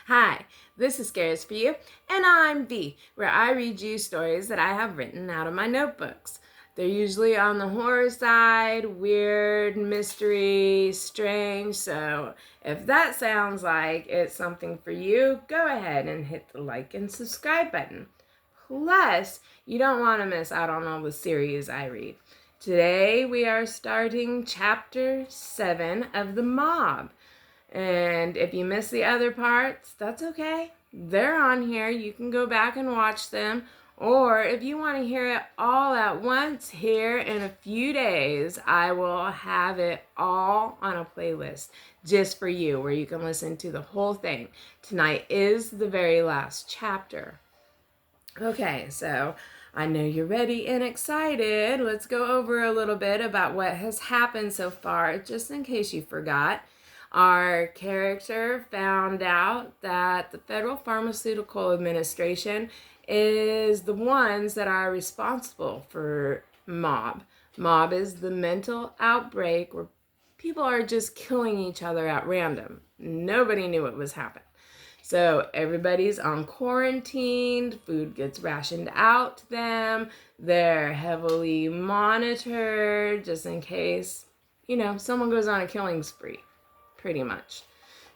Hi, this is Scares for You, and I'm V, where I read you stories that I have written out of my notebooks. They're usually on the horror side, weird, mystery, strange, so if that sounds like it's something for you, go ahead and hit the like and subscribe button. Plus, you don't want to miss out on all the series I read. Today we are starting chapter 7 of the M.O.B. And if you miss the other parts, that's okay. They're on here. You can go back and watch them. Or if you want to hear it all at once here in a few days, I will have it all on a playlist just for you where you can listen to the whole thing. Tonight is the very last chapter. Okay, so I know you're ready and excited. Let's go over a little bit about what has happened so far, just in case you forgot. Our character found out that the Federal Pharmaceutical Administration is the ones that are responsible for M.O.B. M.O.B. is the mental outbreak where people are just killing each other at random. Nobody knew what was happening. So everybody's on quarantine, food gets rationed out to them, they're heavily monitored just in case, someone goes on a killing spree, pretty much.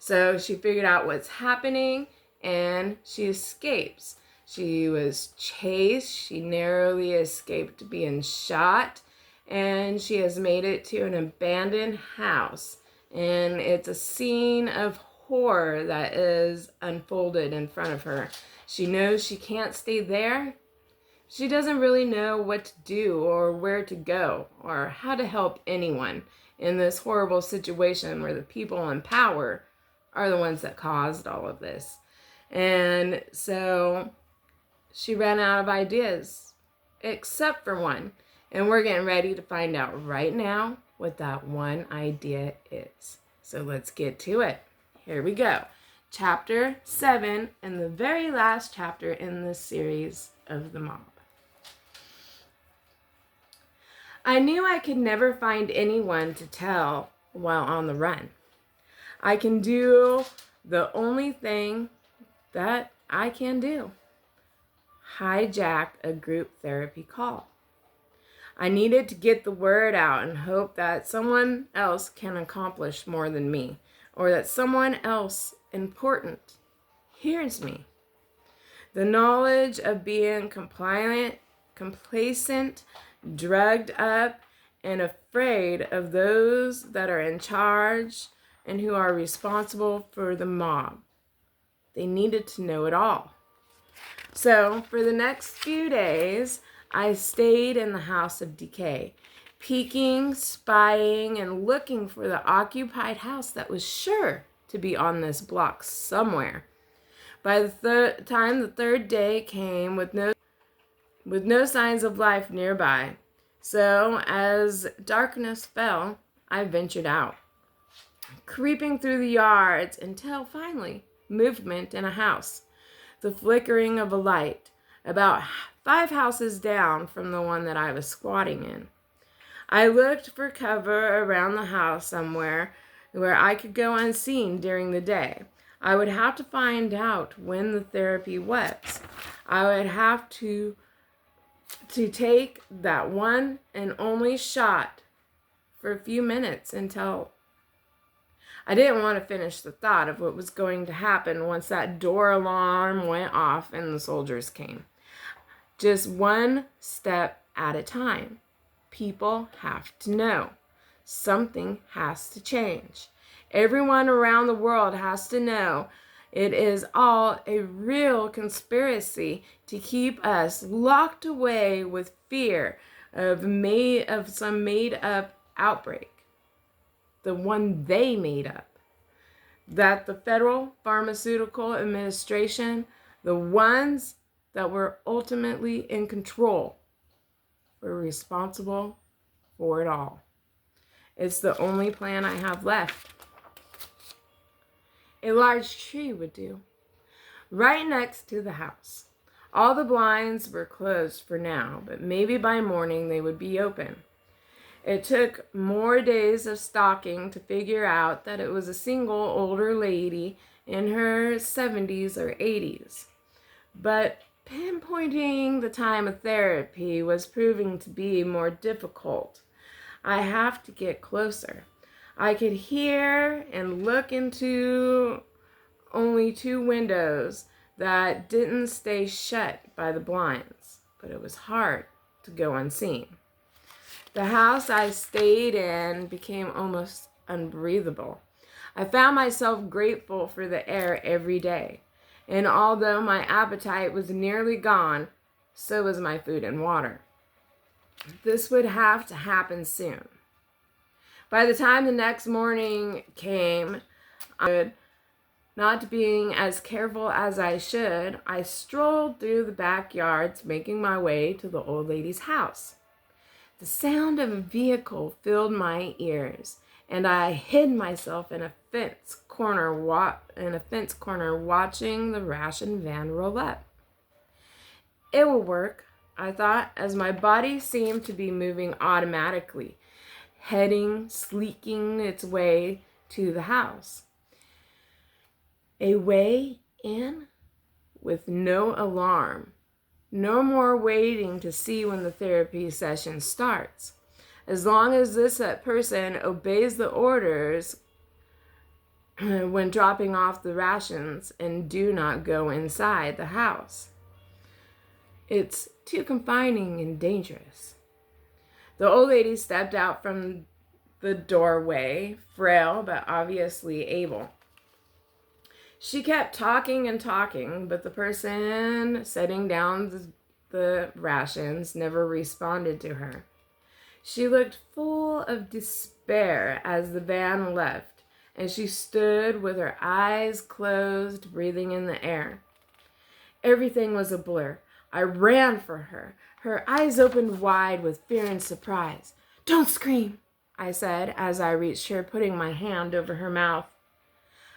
So she figured out what's happening and she escapes. She was chased, she narrowly escaped being shot, and she has made it to an abandoned house. And it's a scene of horror that is unfolded in front of her. She knows she can't stay there. She doesn't really know what to do or where to go or how to help anyone in this horrible situation where the people in power are the ones that caused all of this. And so she ran out of ideas, except for one. And we're getting ready to find out right now what that one idea is. So let's get to it. Here we go. Chapter 7 and the very last chapter in this series of the M.O.B. I knew I could never find anyone to tell while on the run. I can do the only thing that I can do. Hijack a group therapy call. I needed to get the word out and hope that someone else can accomplish more than me, or that someone else important hears me. The knowledge of being complacent, drugged up, and afraid of those that are in charge and who are responsible for the M.O.B. They needed to know it all. So for the next few days, I stayed in the house of decay, peeking, spying, and looking for the occupied house that was sure to be on this block somewhere. By the time the third day came with no signs of life nearby. So as darkness fell, I ventured out, creeping through the yards until finally movement in a house. The flickering of a light, about 5 houses down from the one that I was squatting in. I looked for cover around the house somewhere where I could go unseen during the day. I would have to find out when the therapy was. I would have to take that one and only shot for a few minutes until I didn't want to finish the thought of what was going to happen once that door alarm went off and the soldiers came. Just one step at a time. People have to know. Something has to change. Everyone around the world has to know it is all a real conspiracy to keep us locked away with fear of some made-up outbreak. The one they made up. That the Federal Pharmaceutical Administration, the ones that were ultimately in control, were responsible for it all. It's the only plan I have left. A large tree would do, right next to the house. All the blinds were closed for now, but maybe by morning they would be open. It took more days of stalking to figure out that it was a single older lady in her 70s or 80s. But pinpointing the time of therapy was proving to be more difficult. I have to get closer. I could hear and look into only two windows that didn't stay shut by the blinds, but it was hard to go unseen. The house I stayed in became almost unbreathable. I found myself grateful for the air every day, and although my appetite was nearly gone, so was my food and water. This would have to happen soon. By the time the next morning came, not being as careful as I should, I strolled through the backyards, making my way to the old lady's house. The sound of a vehicle filled my ears, and I hid myself in a fence corner watching the ration van roll up. It will work, I thought, as my body seemed to be moving automatically, sleeking its way to the house. A way in with no alarm. No more waiting to see when the therapy session starts. As long as this person obeys the orders when dropping off the rations and do not go inside the house. It's too confining and dangerous. The old lady stepped out from the doorway, frail but obviously able. She kept talking and talking, but the person setting down the rations never responded to her. She looked full of despair as the van left, and she stood with her eyes closed, breathing in the air. Everything was a blur. I ran for her. Her eyes opened wide with fear and surprise. "Don't scream," I said as I reached her, putting my hand over her mouth.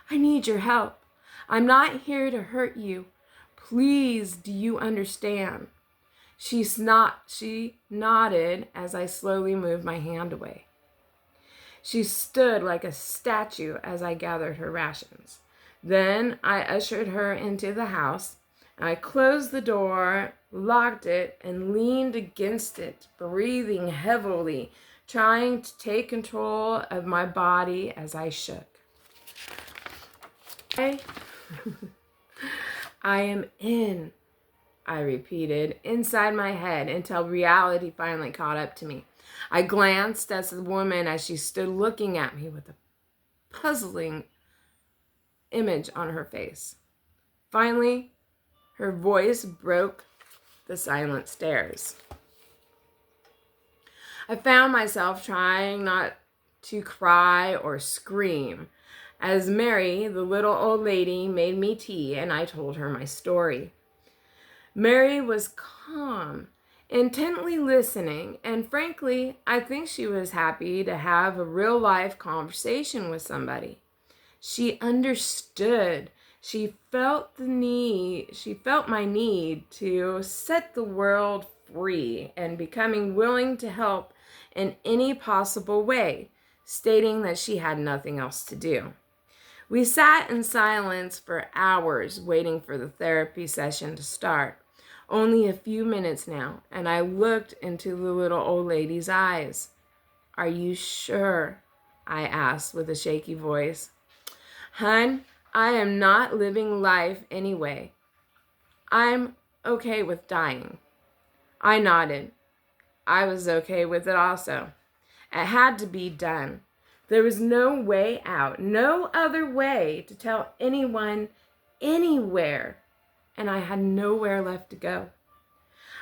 "I need your help. I'm not here to hurt you. Please, do you understand?" She nodded as I slowly moved my hand away. She stood like a statue as I gathered her rations. Then I ushered her into the house. I closed the door, locked it, and leaned against it, breathing heavily, trying to take control of my body as I shook. I am in, I repeated inside my head until reality finally caught up to me. I glanced at the woman as she stood looking at me with a puzzling image on her face. Finally, her voice broke the silent stares. I found myself trying not to cry or scream as Mary, the little old lady, made me tea and I told her my story. Mary was calm, intently listening, and frankly, I think she was happy to have a real-life conversation with somebody. She understood. She felt my need to set the world free and becoming willing to help in any possible way, stating that she had nothing else to do. We sat in silence for hours waiting for the therapy session to start. Only a few minutes now, and I looked into the little old lady's eyes. "Are you sure?" I asked with a shaky voice. "Hun, I am not living life anyway. I'm okay with dying." I nodded. I was okay with it also. It had to be done. There was no way out, no other way to tell anyone anywhere, and I had nowhere left to go.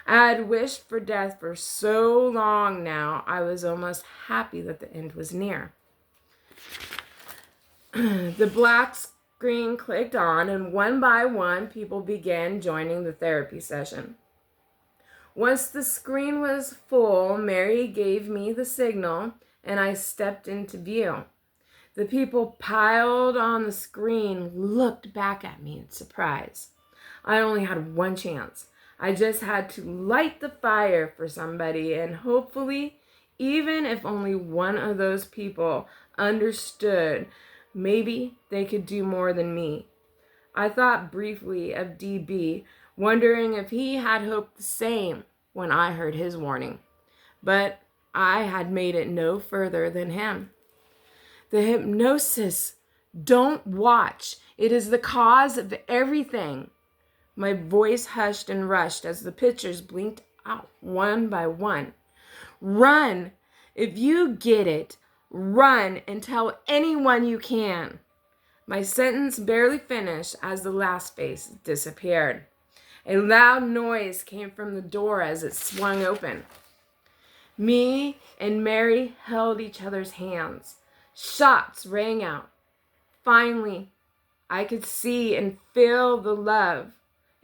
I had wished for death for so long now, I was almost happy that the end was near. The black screen clicked on, and one by one, people began joining the therapy session. Once the screen was full, Mary gave me the signal, and I stepped into view. The people piled on the screen looked back at me in surprise. I only had one chance. I just had to light the fire for somebody, and hopefully, even if only one of those people understood, maybe they could do more than me. I thought briefly of DB, wondering if he had hoped the same when I heard his warning. But I had made it no further than him. The hypnosis. Don't watch. It is the cause of everything. My voice hushed and rushed as the pictures blinked out one by one. Run! If you get it, run and tell anyone you can. My sentence barely finished as the last face disappeared. A loud noise came from the door as it swung open. Me and Mary held each other's hands. Shots rang out. Finally, I could see and feel the love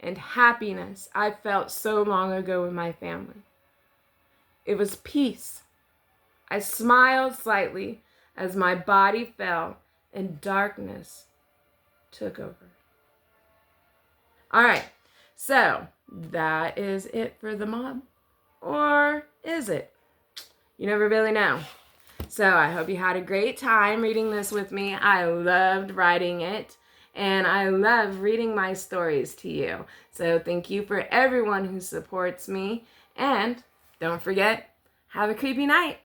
and happiness I felt so long ago with my family. It was peace. I smiled slightly as my body fell and darkness took over. All right, so that is it for the mob. Or is it? You never really know. So I hope you had a great time reading this with me. I loved writing it, and I love reading my stories to you. So thank you for everyone who supports me. And don't forget, have a creepy night.